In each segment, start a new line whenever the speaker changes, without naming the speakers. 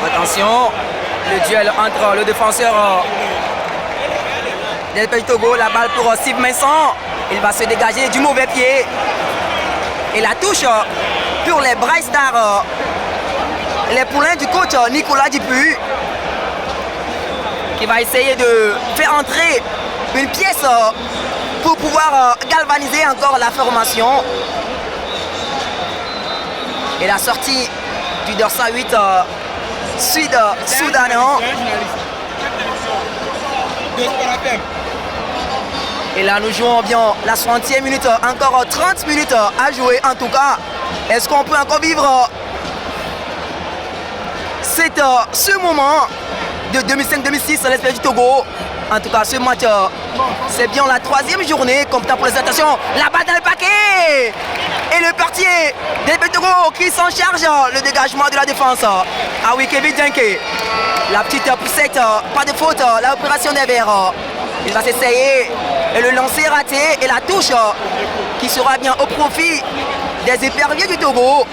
Attention, le duel entre le défenseur del pays Togo, la balle pour Steve Mason. Il va se dégager du mauvais pied. Et la touche pour les Bright Stars, les poulains du coach Nicolas Dupuis, qui va essayer de faire entrer une pièce pour pouvoir galvaniser encore la formation. Et la sortie du dorsal 8 sud-soudanais. Et là nous jouons bien la 60e minute, encore 30 minutes à jouer en tout cas. Est-ce qu'on peut encore vivre ce moment de 2005-2006 à l'espèce du Togo? En tout cas ce match, c'est bien la 3e journée comme temps pour les attentions. La balle dans le paquet. Et le portier del Togo qui s'en charge le dégagement de la défense. Ah oui, Kevin Denke. La petite poussette, pas de faute, la opération des verts. Il va s'essayer et le lancer raté et la touche qui sera bien au profit des éperviers du Togo.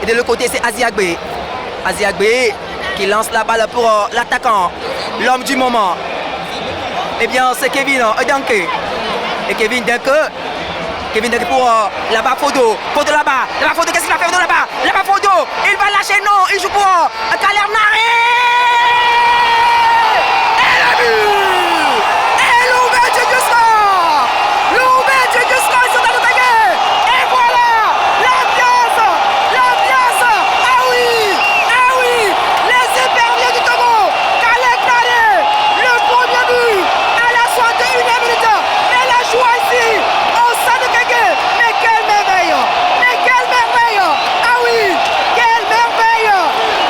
Et de l'autre côté, c'est Aziagbe. Aziagbe qui lance la balle pour l'attaquant, l'homme du moment. Eh bien, c'est Kevin Denke. Et Kevin Denke pour là-bas, Fodo. Fodo là-bas. Là-bas, Fodo, qu'est-ce qu'il va faire là-bas? Là-bas, Fodo. Il va lâcher, non. Il joue pour Kaler Naré. Et le but! Et l'ouverture du score! L'ouverture du score sur la Togo. Et voilà! L'ambiance! L'ambiance! Ah oui! Ah oui! Les éperviers du Togo! Kaler Naré! Le premier but à la 61e minute! Et la joie ici! Mais quelle merveille! Mais quelle merveille! Ah oui! Quelle merveille!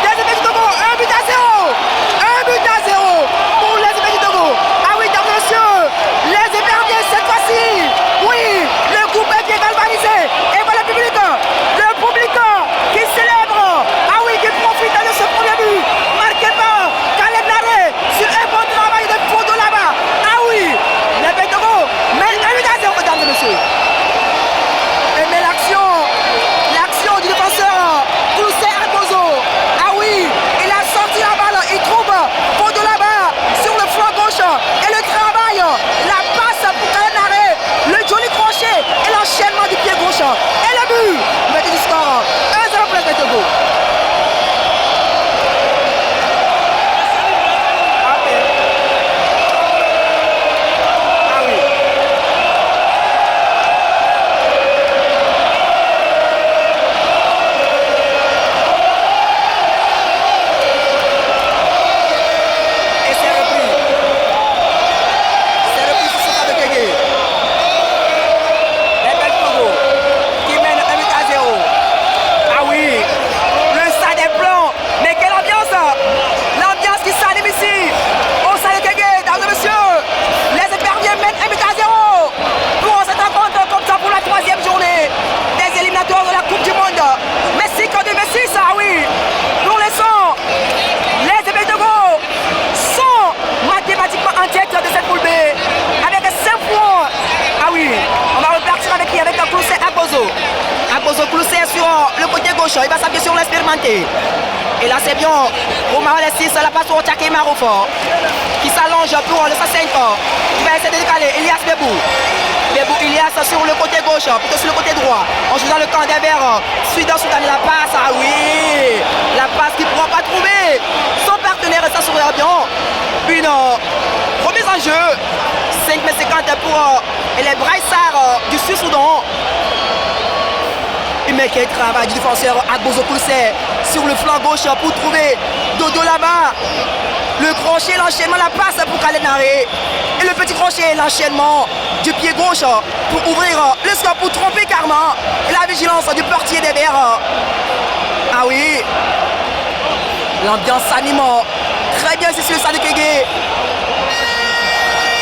Les éperviers du Togo, 1 but à 0! 1 but à 0 pour les éperviers du Togo! Ah oui, mesdames et messieurs, les éperviers cette fois-ci! Oui, le groupe est bien galvanisé! Et voilà le public qui célèbre! Ah oui, qui profite de ce premier but! Marqué par Kaler Naré sur un bon travail de Fodo là-bas! Ah oui! Les éperviers du Togo mènent 1 but à 0, mesdames et messieurs! Mais l'action du défenseur Koussé Agozo. Ah oui, il a sorti la balle, il trouve Fodo là-bas sur le flanc gauche. Et le travail, la passe pour Kaler Naré, le joli crochet et l'enchaînement du pied gauche. Et le but, mettez du score 1-0 pour le Togo. Agozo Koussé sur le côté gauche, il va s'appuyer sur l'expérimenté. Et là c'est bien, Omar Lessis, la passe au Tchaki Marouf, qui s'allonge pour le 5. Il va essayer de décaler Elias Bebou. Elias sur le côté gauche, plutôt sur le côté droit. On joue dans le camp des verts, Sud-Soudan la passe, ah oui, la passe qui ne pourra pas trouver son partenaire et ça serait bien. Une remise en jeu, 5 m 50 pour les Braissards du Sud-Soudan. Mais quel travail du défenseur Agozo Koussé sur le flanc gauche pour trouver Dodo là-bas. Le crochet, l'enchaînement, la passe pour Kaler Naré. Et le petit crochet, l'enchaînement du pied gauche pour ouvrir le score, pour tromper Karma. Et la vigilance du portier des Verts. Ah oui, l'ambiance s'anime très bien ici sur le stade de Kégué.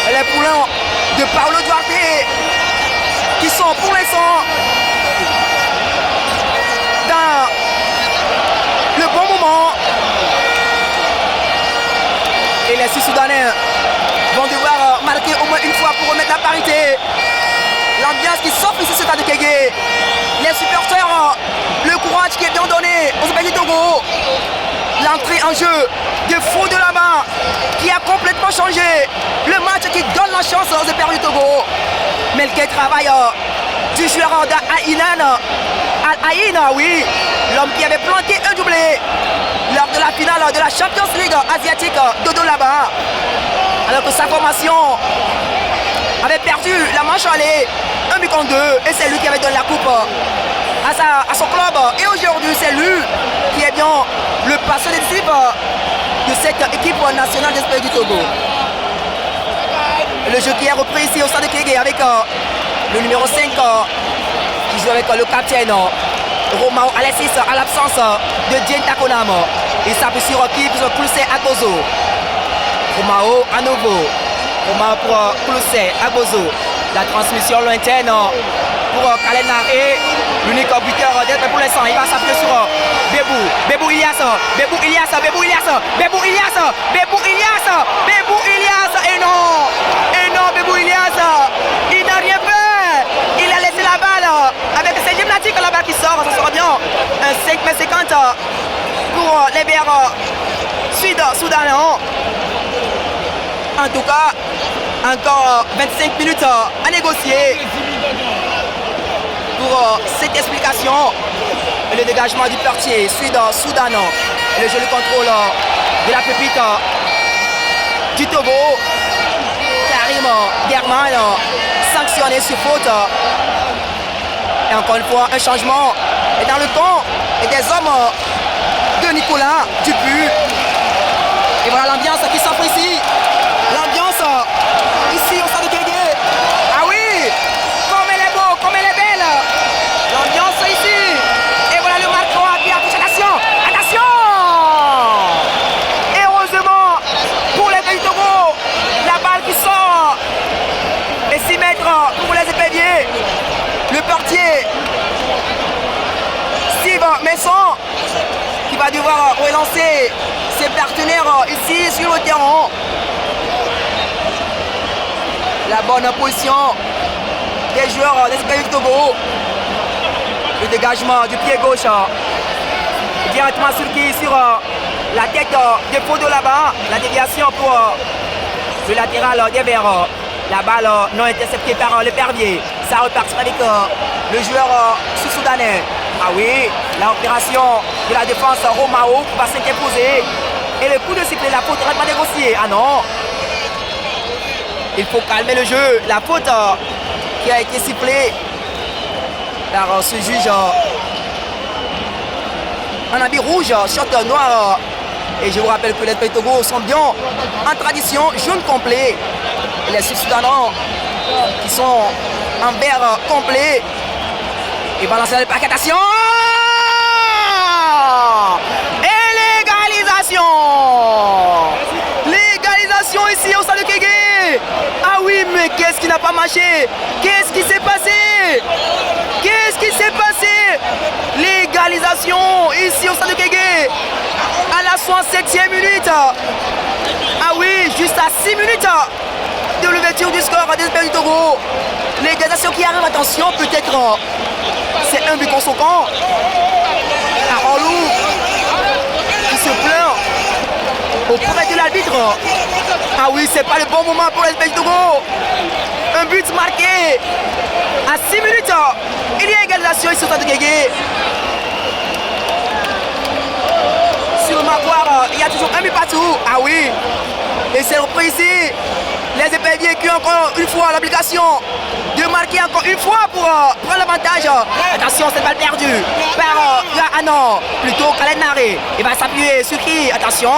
Les poulains de Paulo Duarte qui sont pour l'instant dans le bon moment. Et les Sud-Soudanais vont devoir marquer au moins une fois pour remettre la parité. L'ambiance qui s'offre ici sur le stade de Kégué. Les supporters, le courage qui est bien donné aux États du Togo. l'entrée en jeu de Fou de là-bas qui a complètement changé le match, qui donne la chance aux Espères du Togo. Mais quel travail du joueur d'Aïnan Al-Aïn, oui, l'homme qui avait planté un doublé lors de la finale de la Champions League asiatique Dodo là-bas, alors que sa formation avait perdu la manche aller 1 but contre 2, et c'est lui qui avait donné la coupe à son club. Et aujourd'hui c'est lui qui est bien le passeur décisif de cette équipe nationale d'Espérance du Togo. Le jeu qui est repris ici au stade de Kégué avec le numéro 5 qui joue avec le capitaine Romao Alexis à l'absence de Dien Takonam. Il s'appuie sur qui pour Kouloussé Agozo. Romao à nouveau. Romao pour Kouloussé Agozo. La transmission lointaine pour Kalenare, l'unique buteur d'être pour l'instant. Il va s'appuyer sur Bébou. Bébou Ilias. Bébou Ilias. Bébou Ilias. Bébou Ilias. Bébou Ilias. Bébou Ilias. Et non. Et non, Bébou Ilias. Il n'a rien fait. Il a laissé la balle avec ses gymnastiques, la balle qui sort. Ça sera bien. Un 5m50 pour les Verts sud-soudanais. En tout cas, encore 25 minutes à négocier pour cette explication. Et le dégagement du portier sud-soudanais. Et le jeu de contrôle de la pépite du Togo. Karim German sanctionné sur faute. Et encore une fois, un changement. Et dans le camp, et des hommes de Nicolas Dupuis. Et voilà l'ambiance qui s'offre ici. L'ambiance ici au stade de Kégué. Ah oui, comme elle est beau, comme elle est belle. L'ambiance ici. Et voilà le marqueur qui affiche. Attention, attention. Et heureusement pour les pays Togo, la balle qui sort. Et 6 mètres pour les éperviers. Le portier Steve Messon qui va devoir relancer ses partenaires ici sur le terrain. La bonne position des joueurs d'Espérance du Togo. Le dégagement du pied gauche directement sur la tête de Fodo là-bas. La déviation pour le latéral des Verts. La balle non interceptée par l'épervier. Ça repart avec le joueur sud-soudanais. Ah oui, l'opération de la défense Romao va s'interposer. Et le coup de sifflet, la faute n'est pas négociée. Ah non. Il faut calmer le jeu. La faute qui a été sifflée par ce juge en habit rouge, short noir. Et je vous rappelle que les pays Togo sont bien en tradition jaune complet. Et les Sud-Soudanais qui sont en vert complet. Et balancer le paquet. Attention! Et l'égalisation! L'égalisation ici au stade de Kégué. Ah oui, mais qu'est-ce qui n'a pas marché? Qu'est-ce qui s'est passé? Qu'est-ce qui s'est passé? L'égalisation ici au stade de Kégué à la 67e minute. Ah oui, juste à 6 minutes de l'ouverture du score des Espérance du Togo. L'égalisation qui arrive, attention, peut-être c'est un but contre son camp. Arolou qui se plaint auprès de l'arbitre. Ah oui, c'est pas le bon moment pour l'Espérance du Togo. Un but marqué à 6 minutes. Il y a égalisation ici au stade de Kégué. Sur le marquoir, il y a toujours un but partout. Ah oui. Et c'est repris ici. Les éperviers qui ont encore une fois l'obligation de marquer encore une fois pour prendre l'avantage. Attention, cette balle perdue par non, plutôt Kalenare. Il va s'appuyer sur qui? Attention,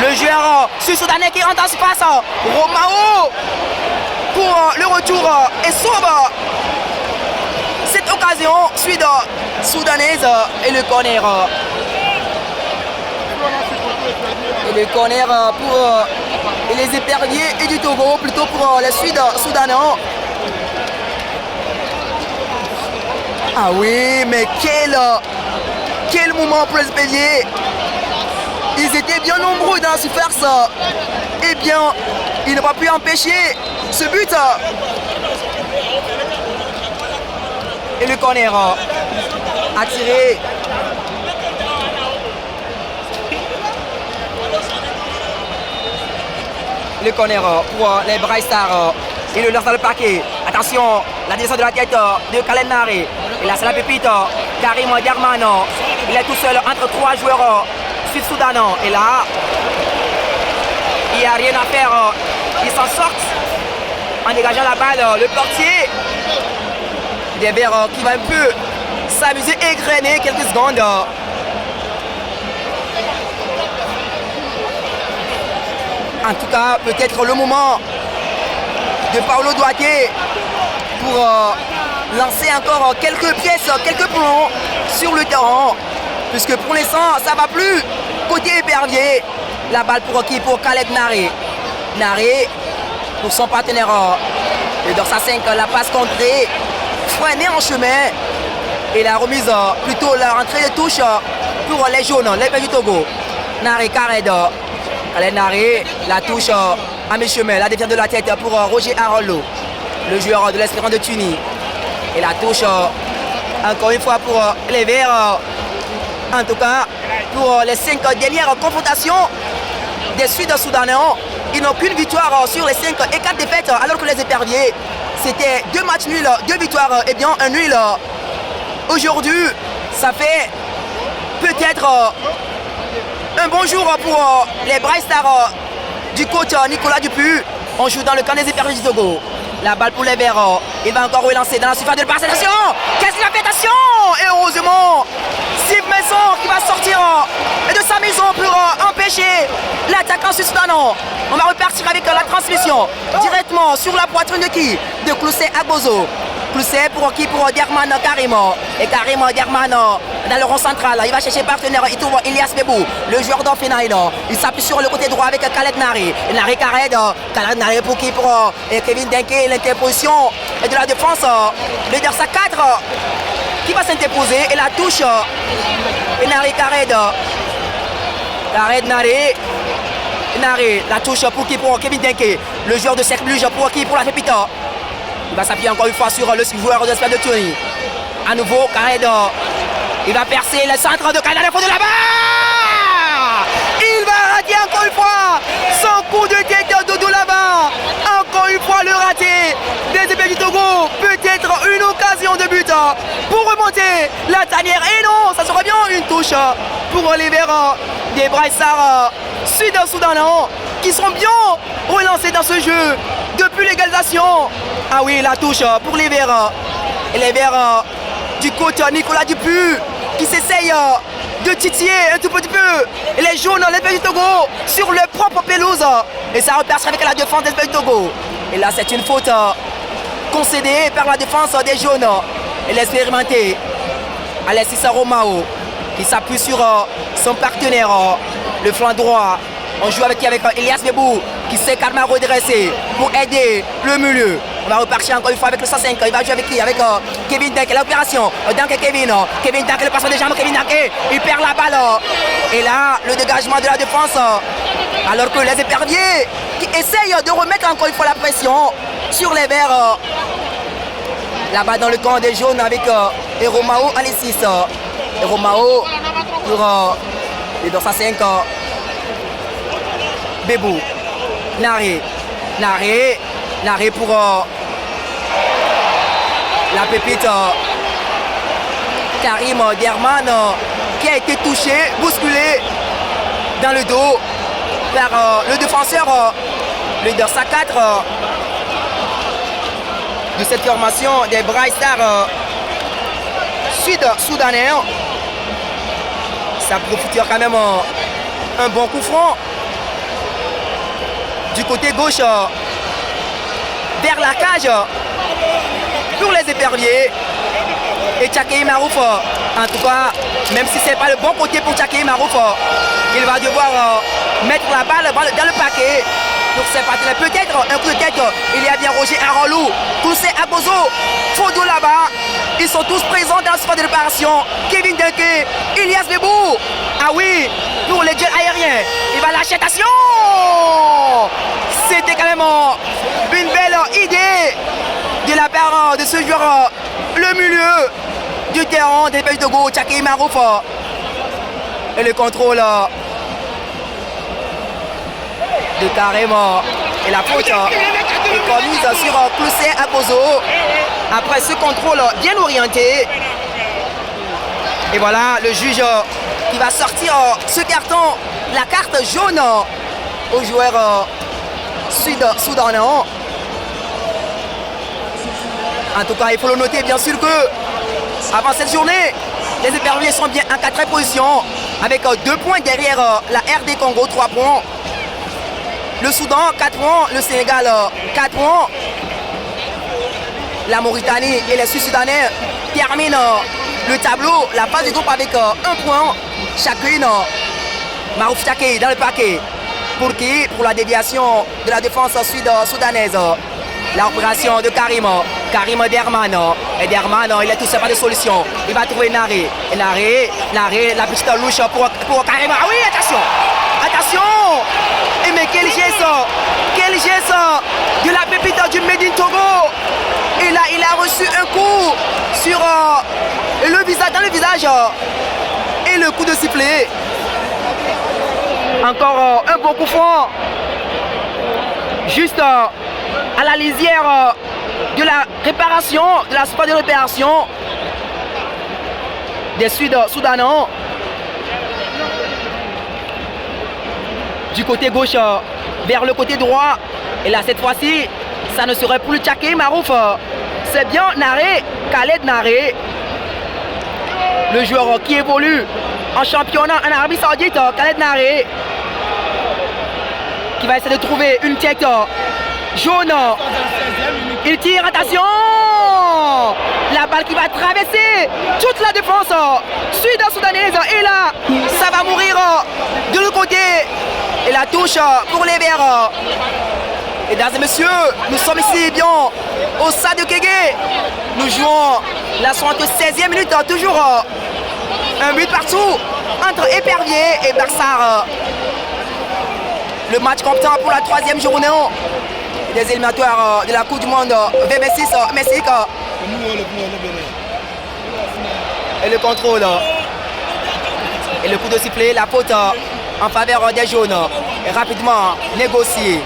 le joueur sud-soudanais qui rentre en surface. Romao pour le retour et sauve cette occasion sud-soudanaise. Et le corner. Et le corner pour les éperviers et du Togo, plutôt pour les Sud-Soudanais. Ah oui, mais quel moment pour les éperviers. Ils étaient bien nombreux dans la surface. Eh bien, ils n'ont pas pu empêcher ce but. Et le corner a tiré le corner pour les Bright Stars. Il le lance dans le paquet. Attention, la direction de la tête de Khaled Naré. Et là, c'est la pépite. Karim Diarman. Il est tout seul entre 3 joueurs sud-soudanais. Et là, il n'y a rien à faire. Ils s'en sortent en dégageant la balle. Le portier des Verts qui va un peu s'amuser et grainer quelques secondes. En tout cas, peut-être le moment de Paolo Duarte pour lancer encore quelques pièces, quelques plombs sur le terrain. Puisque pour l'instant, ça ne va plus. Côté épervier, la balle pour qui? Pour Khaled Naré. Naré pour son partenaire. Le Dorsa 5, la passe contrée, freinée en chemin. Et la remise, plutôt la rentrée de touche pour les jaunes, les pays du Togo. Naré, Khaled. Khaled Naré, la touche à mi-chemin, la déviation de la tête pour Roger Arolo, le joueur de l'Espérance de Tunis. Et la touche, encore une fois, pour les Verts. En tout cas, pour les 5 dernières confrontations des Sud-Soudanais, ils n'ont qu'une victoire sur les 5 et 4 défaites, alors que les éperviers, c'était 2 matchs nuls, 2 victoires et bien un nul. Aujourd'hui, ça fait peut-être un bon jour pour les Bright Stars du coach Nicolas Dupuis. On joue dans le camp des éperviers du Togo. La balle pour les Verts. Il va encore relancer dans la surface de passe. Attention! Qu'est-ce qu'il a fait? Attention! Et heureusement, Steve Maison qui va sortir de sa maison pour empêcher l'attaquant sud-soudanais. On va repartir avec la transmission directement sur la poitrine de qui? De Clousset Agbozo. Clousset pour qui? Pour Diarman Karim. Et Karim Diarman dans le rond central. Il va chercher partenaire. Il trouve Elias Bebou, le joueur d'Offenheim. Il s'appuie sur le côté droit avec Khaled Naré. Naré Khaled. Khaled Naré pour qui? Pour Kevin Denke. L'interposition de la défense. Le Dersa 4 qui va s'interposer. Et la touche. Et Naré Khaled. Khaled Naré. Naré. La touche pour qui? Pour Kevin Denke. Le joueur de Cercle Luge pour qui? Pour la Pépita. Il va s'appuyer encore une fois sur le joueur de l'Espérance de Tunis. À nouveau, Khaled. Il va percer le centre de Khaled. Il faut de là-bas. Il va rater encore une fois son coup de tête de dos là-bas. Encore une fois le raté des épées du Togo. Peut-être une occasion de but pour remonter la tanière. Et non, ça sera bien une touche pour les Verts des Bright Stars sud-soudanais qui seront bien relancés dans ce jeu depuis l'égalisation. Ah oui, la touche pour les Verts. Et les Verts du coach Nicolas Dupuis qui s'essaye de titiller un tout petit peu les jaunes, les pays du Togo sur leur propre pelouse. Et ça repère avec la défense des pays du Togo. Et là, c'est une faute concédée par la défense des jaunes. Et l'expérimenté Alexis Romao qui s'appuie sur son partenaire, le flanc droit. On joue avec Elias Bebou qui s'est calmement redressé pour aider le milieu. On va repartir encore une fois avec le 105. Il va jouer avec qui? Avec Kevin Denke. L'opération. Danke Kevin. Kevin Denke, le passeur des jambes. Kevin Denke. Il perd la balle. Et là, le dégagement de la défense. Alors que les éperviers qui essayent de remettre encore une fois la pression sur les Verts. Là-bas dans le camp des jaunes avec Romao Alexis. Romao pour les Dorsa 5. Bebou. Naré. Naré. Naré pour la pépite Karim Diarman qui a été touché, bousculé dans le dos par le défenseur, le Dorsa 4 de cette formation des Bright Stars sud-soudanais. Ça profite quand même un bon coup franc du côté gauche vers la cage pour les éperviers. Et Tchakei Marouf, en tout cas, même si ce n'est pas le bon côté pour Tchakei Marouf, il va devoir mettre la balle dans le paquet pour ses partenaires. Peut-être un coup de tête, il y a bien Roger Arolou, Clousset Agbozo, Fodo là-bas. Ils sont tous présents dans le sport de réparation. Kevin Denke, Elias Bebou. Ah oui, pour les duels aériens, il va lâcher, attention. C'était quand même une belle idée de la part de ce joueur, le milieu du terrain des pays de Togo, Tchakei Marouf. Et le contrôle de Karim Et la faute est commise sur Clousset Agbozo. Après ce contrôle bien orienté. Et voilà le juge qui va sortir ce carton, la carte jaune aux joueurs sud-soudanais. En tout cas, il faut le noter bien sûr que avant cette journée, les éperviers sont bien en 4e position avec 2 points derrière la RD Congo, 3 points. Le Soudan, 4 points. Le Sénégal, 4 points. La Mauritanie et les Sud-Soudanais terminent le tableau, la phase du groupe avec 1 point chacune. Marouf Tchakei dans le paquet. Pour qui? Pour la déviation de la défense sud-soudanaise. La opération de Karim Derman. Et Derman, il a tout ça, pas de solution. Il va trouver Naré. Et Naré, la petite louche pour Karim. Ah oui, attention! Attention! Et mais quel geste de la pépite du Médine Togo. Et là, il a reçu un coup sur le visage, dans le visage. Et le coup de sifflet. Encore un bon coup franc. Juste à la lisière de la réparation, de la surface de réparation des Sud-Soudanais. Du côté gauche vers le côté droit. Et là, cette fois-ci, ça ne serait plus Tchakei Marouf. C'est bien Naré, Khaled Naré. Le joueur qui évolue en championnat en Arabie Saoudite, Khaled Naré. Qui va essayer de trouver une tête jaune. Il tire, attention! La balle qui va traverser toute la défense sud-soudanaise. Et là, ça va mourir de l'autre côté. Et la touche pour les Verts. Mesdames et messieurs, nous sommes ici bien au stade de Kégué. Nous jouons la 76e minute, toujours un but partout entre Épervier et Barsar. Le match comptant pour la 3e journée des éliminatoires de la Coupe du Monde VB6 Mexique. Et le contrôle. Et le coup de sifflet, la faute en faveur des jaunes. Et rapidement négocié.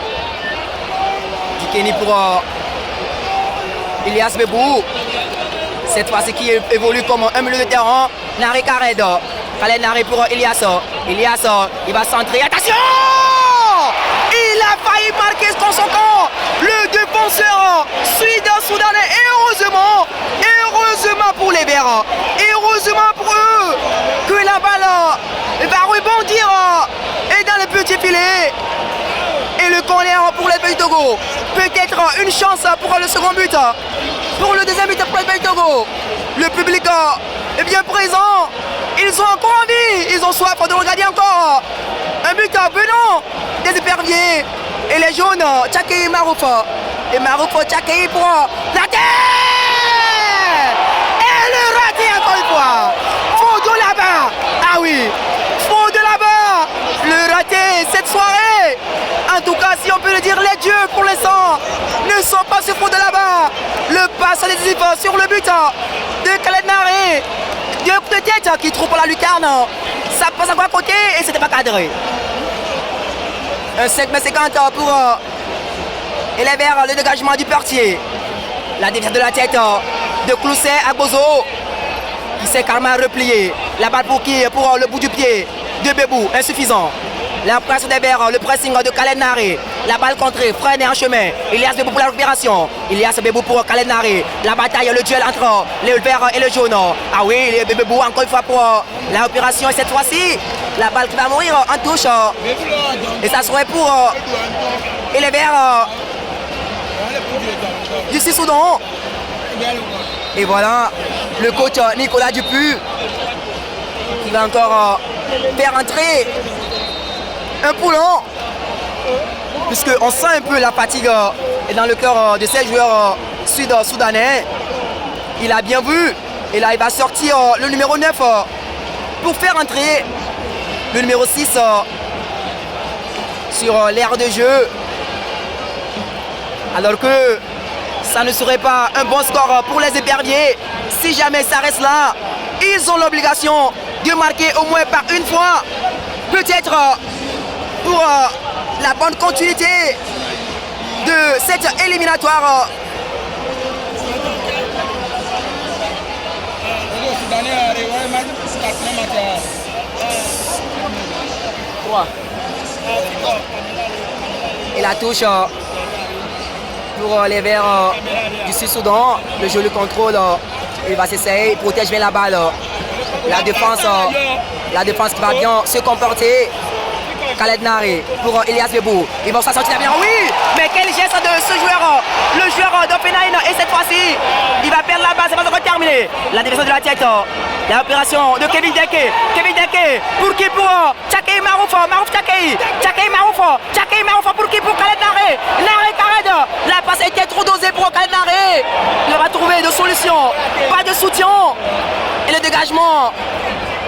Du Kenny pour Ilias Bebou. Cette fois-ci qui évolue comme un milieu de terrain. Naré Kared. Khaled Naré pour Ilias. Ilias, il va centrer. Attention! Il a failli marquer son camp. Le défenseur sud-soudanais. Et heureusement pour les Verts. Et heureusement pour eux que la balle va rebondir et dans le petit filet. Et le corner pour les Pays Togo. Peut-être une chance pour le second but. Pour le deuxième but pour les Pays Togo. Le public est bien présent. Ils ont encore envie. Ils ont soif de regarder encore. Un but venant des Éperviers. Et les jaunes, Tchakei Marouf. Et Marouf Tchakei pour la tête. Et le raté encore une fois. Faux de là-bas. Ah oui. Faux de là-bas. Le raté cette soirée. En tout cas, si on peut le dire, les dieux pour l'instant ne sont pas sur fond de là-bas. Le passe décisif sur le but de Khaled Naré. De tête qui trouve pour la lucarne. Ça passe encore à côté et c'était pas cadré. Un 5m50 pour et les Verts, le dégagement du portier. La déviation de la tête de Clousset Agbozo qui s'est carrément replié. La balle pour qui? Pour le bout du pied de Bebou, insuffisant. L'impression des Verts, le pressing de Khaled Naré. La balle contrée, freinée en chemin. Ilias Bebou pour la récupération. Ilias Bebou pour Khaled Naré. La bataille, le duel entre les Verts et le jaune. Ah oui, Bebou encore une fois pour la opération. Et cette fois-ci, la balle qui va mourir en touche. Et ça serait pour et les Verts du Sud-Soudan. Et voilà le coach Nicolas Dupuis qui va encore faire entrer un poulon, puisqu'on sent un peu la fatigue dans le cœur de ces joueurs sud-soudanais. Il a bien vu. Et là, il va sortir le numéro 9 pour faire entrer le numéro 6 sur l'aire de jeu. Alors que ça ne serait pas un bon score pour les Éperviers. Si jamais ça reste là, ils ont l'obligation de marquer au moins par une fois. Peut-être pour la bonne continuité de cette éliminatoire. Et la touche pour les Verts du Sud-Soudan. Le jeu le contrôle. Il va s'essayer, il protège bien la balle. La défense qui va bien se comporter. Khaled Nari pour Elias Bebou. Ils vont s'en sortir bien. Oui, mais quel geste de ce joueur, le joueur d'Offenheim. Et cette fois-ci, il va perdre la balle, c'est pas encore terminé. La défense de la tête. La opération de Kevin Deke. Kevin Deke pour qui? Pour Tchakei Marouf. Marouf Tchakei. Tchakei Marouf. Tchakei Marouf pour qui? Pour Khaled Nari. Nari Khaled. La passe était trop dosée pour Khaled Nari. Il va trouver de solution. Pas de soutien. Et le dégagement.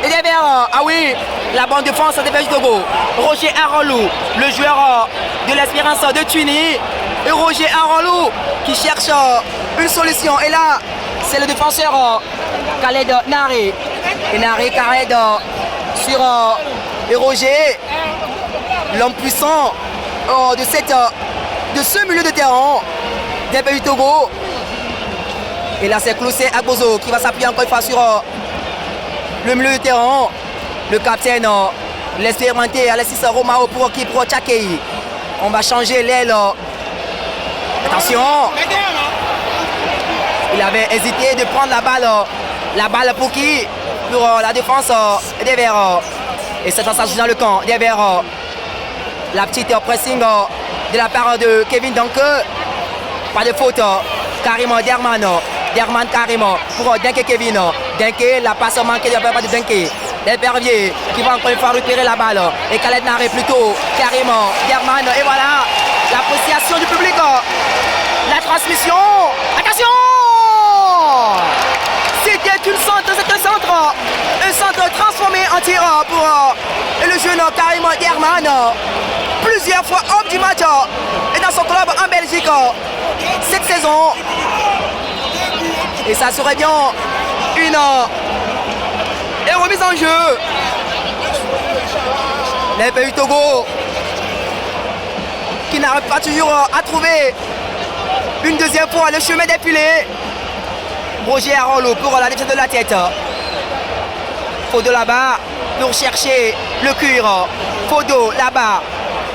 Et derrière, ah oui, la bonne défense des Belges Togo. Roger Arolou, le joueur de l'Espérance de Tunis. Et Roger Arolou qui cherche une solution. Et là, c'est le défenseur Khaled Nari. Et Nari Khaled sur et Roger, l'homme puissant de ce milieu de terrain des Belges Togo. Et là, c'est Cloussé Agbozo qui va s'appuyer encore une fois sur le milieu de terrain. Le capitaine, l'expérimenté Alexis Romao pour qui? Pour Tchakei. On va changer l'aile. Attention. Il avait hésité de prendre la balle. La balle pour qui? Pour la défense des Verts. Et cette fois, ça joue dans le camp des Verts. La petite pressing de la part de Kevin Danke. Pas de faute. Carrément Derman. Derman carrément pour Denke Kevin. Denke, la passe manquée de la part de Denke. L'Épervier qui va encore une fois récupérer la balle. Et Khaled Nari plutôt carrément. Derman. Et voilà l'appréciation du public. La transmission. Attention! C'était un centre transformé en tir pour le jeune carrément Derman. Plusieurs fois homme du match et dans son club en Belgique cette saison. Et ça serait bien une remise en jeu. Les pays Togo qui n'arrivent pas toujours à trouver une deuxième fois le chemin des filets. Roger Arolo pour la défense de la tête. Fodo là-bas pour chercher le cuir. Fodo là-bas.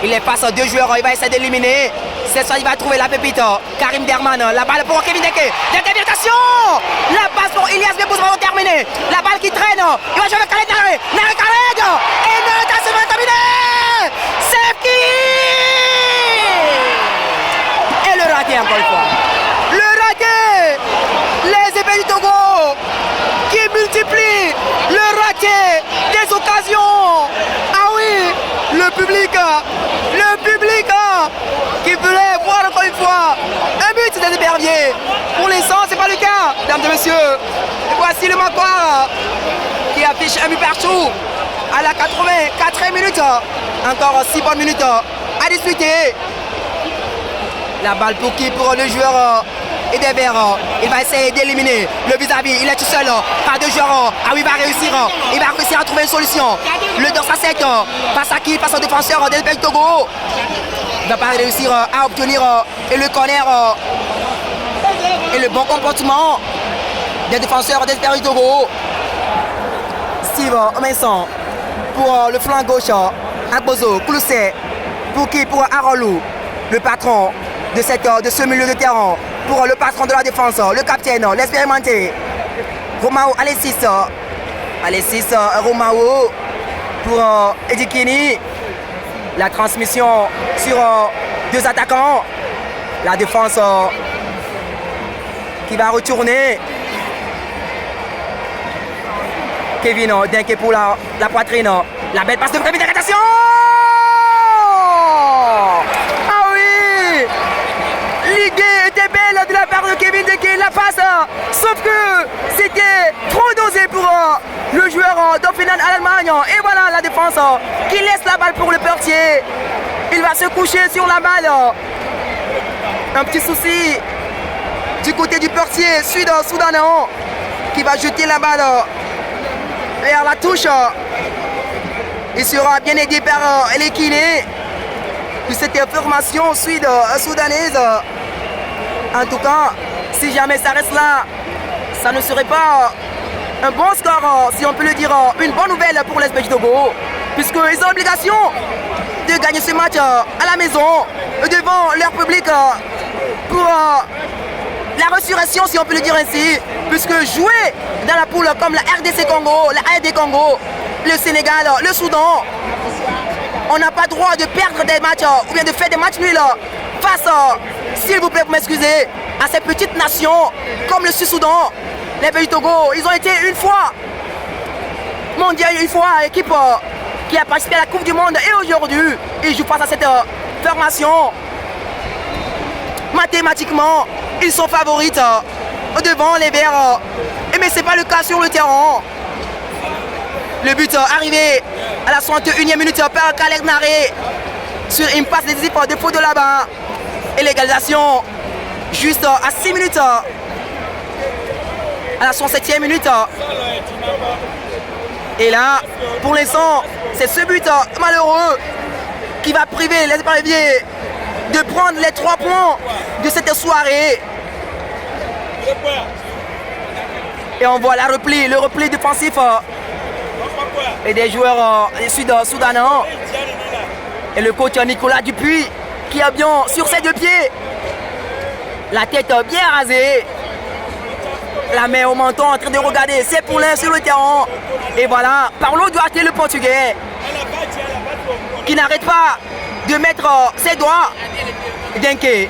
Il est face à deux joueurs, il va essayer d'éliminer. Cette fois, il va trouver la pépite. Karim Derman, la balle pour Kevin Deke. Attention! La passe pour Elias Bebou va terminer. La balle qui traîne. Il va jouer avec Khaled Nari. Nari Khaled! Et Nari, c'est terminé! C'est qui? Et le raté encore une fois. Le raté! Les épées du Togo qui multiplient le raté des occasions. Ah oui, le public qui voulait voir encore une fois un but des Éperviers. Pour l'instant, c'est pas le cas, mesdames et messieurs. Et voici le Makwar qui affiche un but partout à la 84e minute. Encore 6 bonnes minutes à disputer. La balle pour qui? Pour le joueur et des Verts. Il va essayer d'éliminer le vis-à-vis. Il est tout seul. Pas de joueur. Ah oui, il va réussir à trouver une solution. Le dans sa tête. Face à qui? Face au défenseur des Belges Togo. Il ne va pas réussir à obtenir et le corner et le bon comportement des défenseurs des Belges Togo. Steve Vincent pour le flanc gauche. Agbozo, Cloussé. Pour qui? Pour Arolou, le patron de ce milieu de terrain. Pour le patron de la défense, le capitaine, l'expérimenté. Romao Alexis Romao pour Edikini. La transmission sur deux attaquants. La défense qui va retourner. Kevin Denke pour la poitrine. La belle passe de Kevin Denke. Attention! Ah oui! L'idée était belle de la part de Kevin Denke. La passe. Sauf que c'était trop dosé pour le joueur d'Offenheim à l'Allemagne. Et voilà la défense qui laisse la balle pour le portier. Il va se coucher sur la balle. Un petit souci du côté du portier sud-soudanais qui va jeter la balle vers la touche. Il sera bien aidé par Elekine. de cette formation soudanaise. En tout cas, si jamais ça reste là, ça ne serait pas un bon score, si on peut le dire, une bonne nouvelle pour l'Espagne du Togo, puisqu'ils ont l'obligation de gagner ce match à la maison, devant leur public, pour la résurrection, si on peut le dire ainsi, puisque jouer dans la poule comme la RDC Congo, la RD Congo, le Sénégal, le Soudan, on n'a pas droit de perdre des matchs ou bien de faire des matchs nuls face, s'il vous plaît, vous m'excusez, à ces petites nations comme le Sud-Soudan, les pays du Togo. Ils ont été une fois mondial, une fois équipe qui a participé à la Coupe du Monde, et aujourd'hui, ils jouent face à cette formation. Mathématiquement, ils sont favorites devant les Verts, mais ce n'est pas le cas sur le terrain. Le but arrivé à la 61e minute par Khaled Naré sur une passe décisive de faute de là-bas. Et l'égalisation juste à 6 minutes, à la 67e minute. Et là, pour l'instant, c'est ce but malheureux qui va priver les éperviers de prendre les 3 points de cette soirée. Et on voit le repli défensif et des joueurs sud-soudanais. Et le coach Nicolas Dupuis qui a bien sur ses 2 pieds, la tête bien rasée, la main au menton en train de regarder ses poulains sur le terrain. Et voilà, Paulo Duarte, le portugais, qui n'arrête pas de mettre ses doigts. Denke,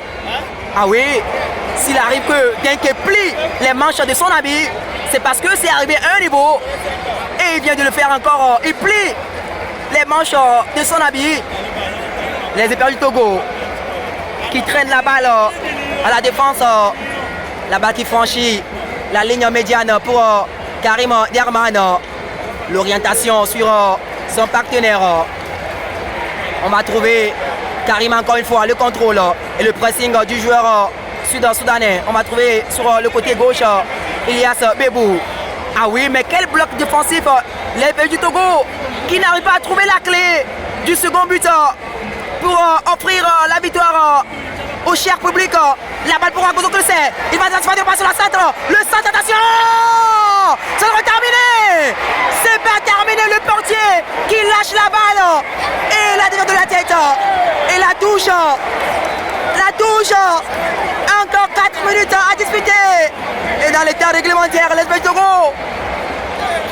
ah oui, s'il arrive que Denke plie les manches de son habit, c'est parce que c'est arrivé à un niveau. Et il vient de le faire encore, il plie les manches de son habit. Les éperviers du Togo qui traînent la balle à la défense, la balle qui franchit la ligne médiane pour Karim Derman. L'orientation sur son partenaire. On va trouver Karim encore une fois, le contrôle et le pressing du joueur sud-soudanais. On va trouver sur le côté gauche Ilias Bebou. Ah oui, mais quel bloc défensif, les pays du Togo qui n'arrivent pas à trouver la clé du second but pour offrir la victoire au cher public. La balle pour Agozo Klese. Il va se faire passer sur la centre. Le centre, attention! Ça sera terminé! C'est pas terminé, le portier qui lâche la balle. Et la défense de la tête. Et la touche. La touche. Encore 4 minutes à disputer. Et dans les temps réglementaires, les Espagnols Togo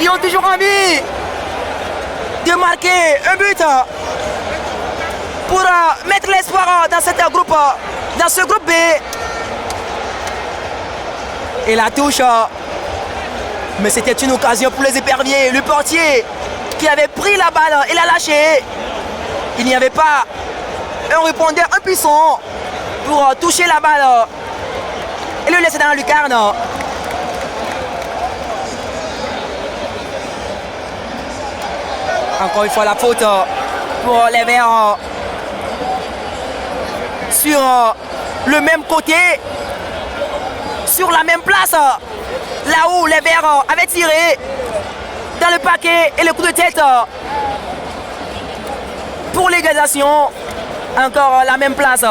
qui ont toujours envie de marquer un but pour mettre l'espoir dans ce groupe B. Et la touche, mais c'était une occasion pour les éperviers. Le portier qui avait pris la balle et l'a lâché. Il n'y avait pas un répondeur impuissant pour toucher la balle et le laisser dans la lucarne. Encore une fois la faute pour les Verts sur le même côté, sur la même place, là où les Verts avaient tiré dans le paquet, et le coup de tête pour l'égalisation. Encore la même place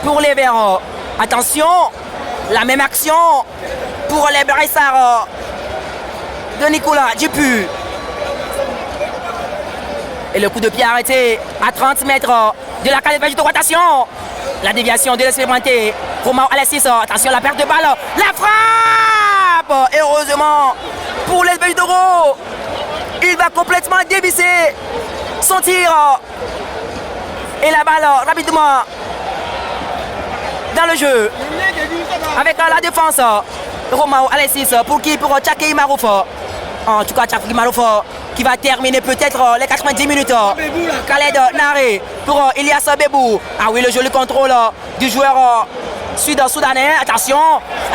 pour les Verts. Attention, la même action pour les Braissards de Nicolas Dupuis. Et le coup de pied arrêté à 30 mètres de la cale de rotation. La déviation de l'expérimenté Romain Alessis. Attention, la perte de balle. La frappe. Et heureusement pour l'Espagne du Togo, il va complètement dévisser son tir. Et la balle rapidement dans le jeu. Avec la défense. Romain Alessis pour qui? Pour Tchake Marouf. En tout cas, Tchake Marouf qui va terminer peut-être les 90 minutes. Khaled Naré pour Ilias Bebou. Ah oui, le joli contrôle du joueur sud-soudanais. Attention,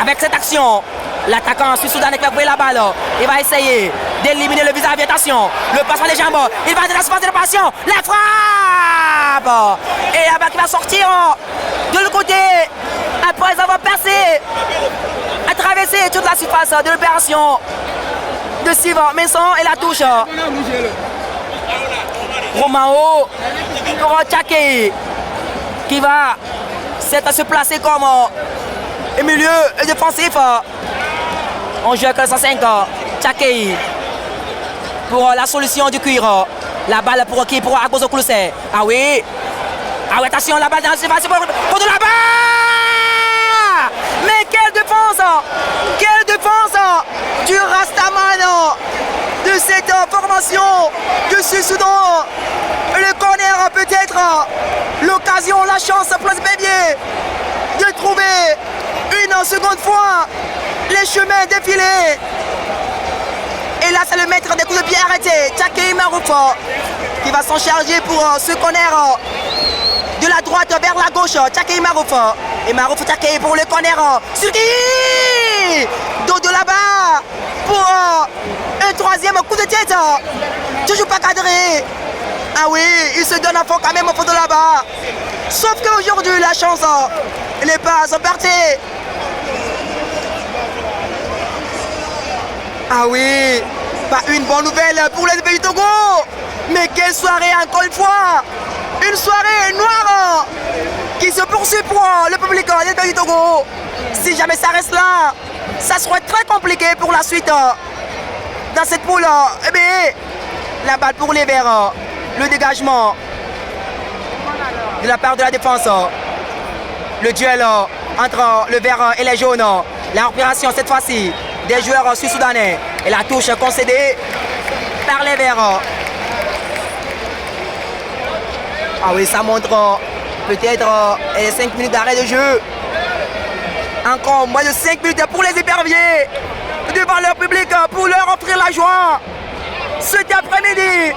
avec cette action, l'attaquant sud-soudanais qui va trouver la balle. Il va essayer d'éliminer le visage. Attention, le passement des jambes. Il va de la surface de passion. La frappe. Et la balle qui va sortir de l'autre côté après avoir passé, à traverser toute la surface de l'opération de Steve Mason, et la touche. Romao pour Tchake. qui va se placer comme milieu défensif. On joue avec le 105. Tchakei pour la solution du cuir. La balle pour qui? Pour Agbozo Kouloussé. Ah oui. Ah oui, attention, la balle dans le surface pour de là-bas. Mais quelle défense! Quelle défense du Rastaman de cette formation du Sud-Soudan. Le corner peut-être l'occasion, la chance pour les béliers de trouver une seconde fois les chemins défilés. Et là c'est le maître des coups de pied arrêté, Tchakei Marouf, qui va s'en charger pour ce corner de la droite vers la gauche. Tchakei Marouf. Et Marouf Tchakei pour le corner. Sur qui? Dos de là-bas pour un troisième coup de tête. Toujours pas cadré. Ah oui, il se donne à fond quand même au fond de là-bas. Sauf qu'aujourd'hui la chance n'est pas partie. Ah oui, pas une bonne nouvelle pour les pays du Togo. Mais quelle soirée encore une fois. Une soirée noire qui se poursuit pour le public des pays du Togo. Si jamais ça reste là, ça serait très compliqué pour la suite dans cette poule. Eh bien, la balle pour les Verts. Le dégagement de la part de la défense. Le duel entre le Vert et les jaunes. La récupération cette fois-ci des joueurs sud-soudanais. Et la touche concédée par les Verts. Ah oui, ça montre peut-être 5 minutes d'arrêt de jeu. Encore moins de 5 minutes pour les éperviers devant leur public pour leur offrir la joie. Cet après-midi,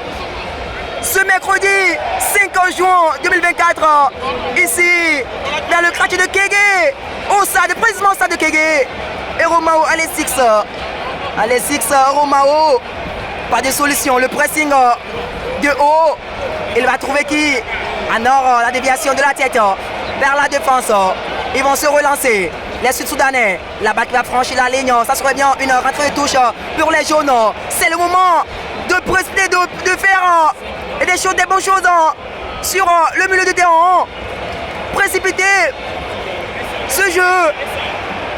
ce mercredi 5 juin 2024, ici dans le quartier de Kégué, au stade, précisément au stade de Kégué. Et Romao Alessix, Romao, pas de solution, le pressing de haut, il va trouver qui? Alors la déviation de la tête vers la défense, ils vont se relancer. Les Sud-Soudanais, la balle qui va franchir la ligne, ça serait bien une rentrée de touche pour les jaunes. C'est le moment de précipiter, de faire des choses, des bonnes choses sur le milieu de terrain. Précipiter ce jeu,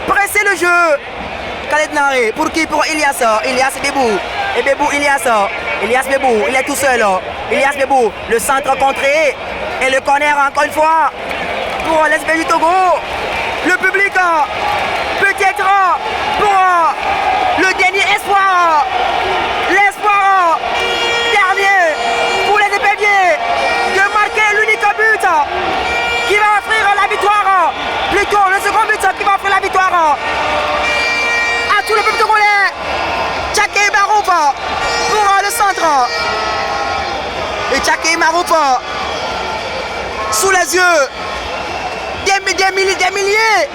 presser le jeu. Khaled Naré, pour qui? Pour Ilias Bébou. Et Bébou, Ilias Bébou, il est tout seul. Ilias Bébou, le centre contré. Et le corner encore une fois pour l'SB du Togo. Le public, peut-être pour le dernier espoir. L'espoir dernier pour les éperviers de marquer l'unique but qui va offrir la victoire. Plutôt le second but qui va offrir la victoire à tout le peuple togolais. Tchakei Marouf pour le centre. Et Tchakei Marouf sous les yeux des milliers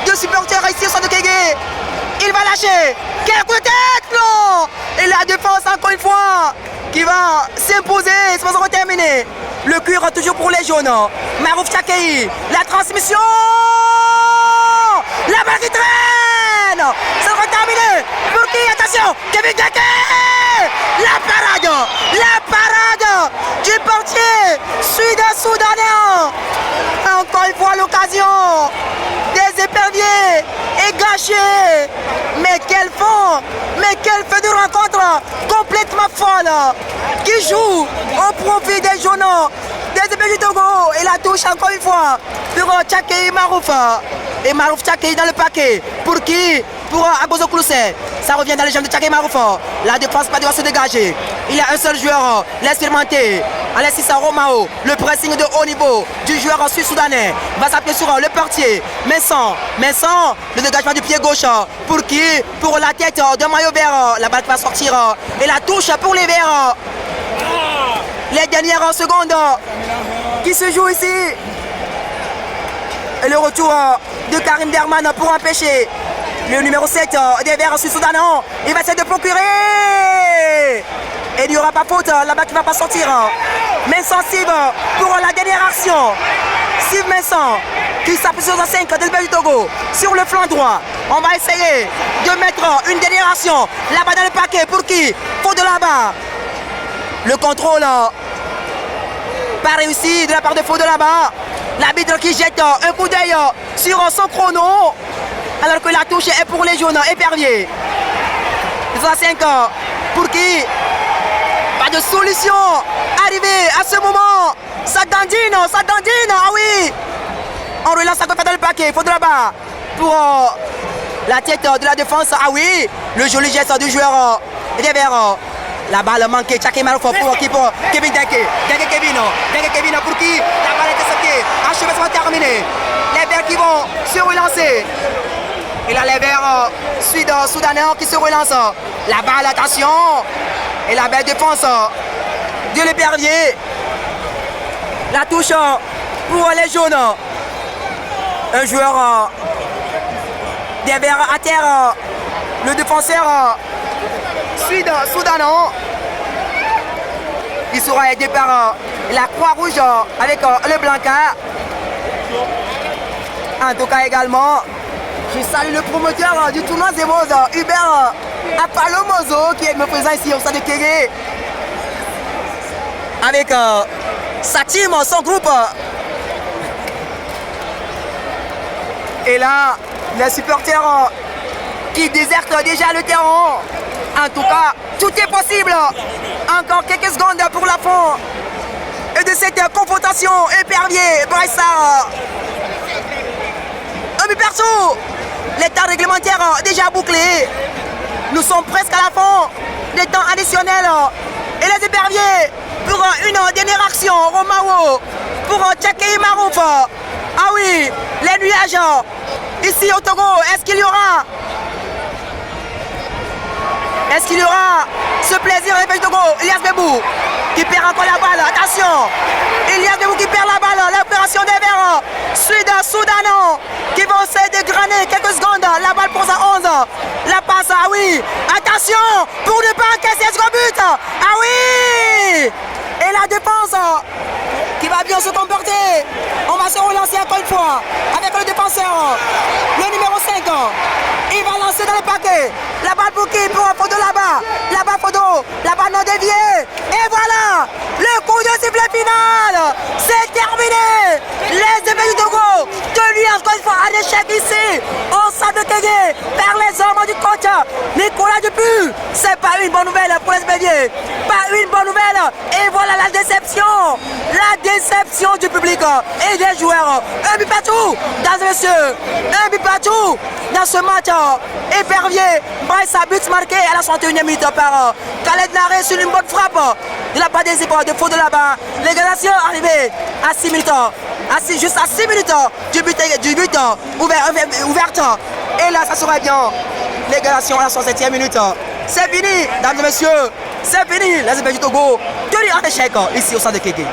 de supporters ici au centre de Kégué. Il va lâcher. Quel coup de tête, non. Et la défense encore une fois qui va s'imposer. C'est pas terminé. Le cuir toujours pour les jaunes. Marouf Tchakei. La transmission. La balle qui traîne. Ça sera terminé. Pour qui? Attention. Kevin Tchakei. La parade du portier sud-soudanais. Encore une fois l'occasion des éperviers est gâchée. Mais quel fond, mais quel feu de rencontre complètement folle qui joue au profit des jaunes des éperviers du Togo. Et la touche encore une fois pour Tchakei Marouf. Et Marouf Tchakei dans le paquet. Pour qui? Pour Agbozo Kouloussé. Ça revient dans les jambes de Tchakei Marouf. La défense pas doit se dégager. Il y a un seul joueur, l'expérimenté, Alexis Romao. Le pressing de haut niveau du joueur sud-soudanais va s'appuyer sur le portier. Messan, le dégagement du pied gauche. Pour qui? Pour la tête de maillot vert. La balle va sortir. Et la touche pour les verts. Les dernières secondes qui se jouent ici. Et le retour de Karim Derman pour empêcher le numéro 7 des Verts sud-soudanais. Il va essayer de procurer. Et il n'y aura pas faute là-bas qui ne va pas sortir. Vincent Sive pour la dernière action. Sive Vincent qui s'appuie sur la 5 de l'Université du Togo. Sur le flanc droit, on va essayer de mettre une dernière action là-bas dans le paquet. Pour qui? Faute de là-bas. Le contrôle pas réussi de la part de Faux de là-bas. L'arbitre qui jette un coup d'œil sur son chrono. Alors que la touche est pour les jaunes. Épervier. 5 pour qui? Pas de solution. Arrivé à ce moment. Ça dandine. Ah oui. On relance à côté dans le paquet. Il faut de là-bas. Pour la tête de la défense. Ah oui. Le joli geste du joueur derrière. La balle manquée. Tchaki Marouf pour qui? Pour Kevin Deke. Kevin pour qui? La balle est interceptée. Achevement terminé. Les Verts qui vont se relancer. Et là, les Verts soudanais qui se relancent. La balle, attention. Et la belle défense de l'Épervier. La touche pour les jaunes. Un joueur des Verts à terre. Le défenseur soudanais. Il sera aidé par la Croix-Rouge avec le Blanca. En tout cas également, je salue le promoteur du tournoi Zemos, Hubert Apalomozo, qui est me présent ici au stade de Kégué. Avec sa team, son groupe. Et là, les supporters qui désertent déjà le terrain. En tout cas, tout est possible. Encore quelques secondes pour la fin et de cette confrontation. Épervier, Braissard. Un but perso. L'état réglementaire déjà bouclé. Nous sommes presque à la fin des temps additionnels. Et les Éperviers pour une dernière action. Romao pour Tchaki Marouf. Ah oui, les nuages ici au Togo. Est-ce qu'il y aura ce plaisir avec le Togo? Elias Bebou qui perd encore la balle. Attention, Elias Bebou qui perd la balle. L'opération des Verts soudanais qui vont se dégraner quelques secondes. La balle pour sa 11. La passe, ah oui. Attention pour ne pas encaisser ce but. Ah oui. Et la défense qui va bien se comporter. On va se relancer encore une fois avec le défenseur, le numéro 5. Il va lancer dans le paquet. La balle pour qui? Pour Fodo là-bas. Là-bas Fodo. La balle non déviée. Et voilà. Le coup de sifflet final. C'est terminé. Les Épées du Togo. Tenus encore une fois à l'échec ici. Au stade de Kégué. Par les hommes du coach Nicolas Dupuis. C'est pas une bonne nouvelle pour les Béliers. Pas une bonne nouvelle. Et voilà la déception. La déception du public et des joueurs. Un but partout, dans messieurs. Un but partout dans ce match. Épervier, Braissa, but marqué à la 61e minute par Khaled Naré sur une bonne frappe de la part des épaules de Fodo là-bas. L'égalisation arrivée à 6 minutes. Juste à 6 minutes du but ouverte. Et là, ça serait bien. L'égalisation à la 67e minute. C'est fini, mesdames et messieurs. C'est fini, les Épées du Togo. Tenus en échec ici au stade de Kégué.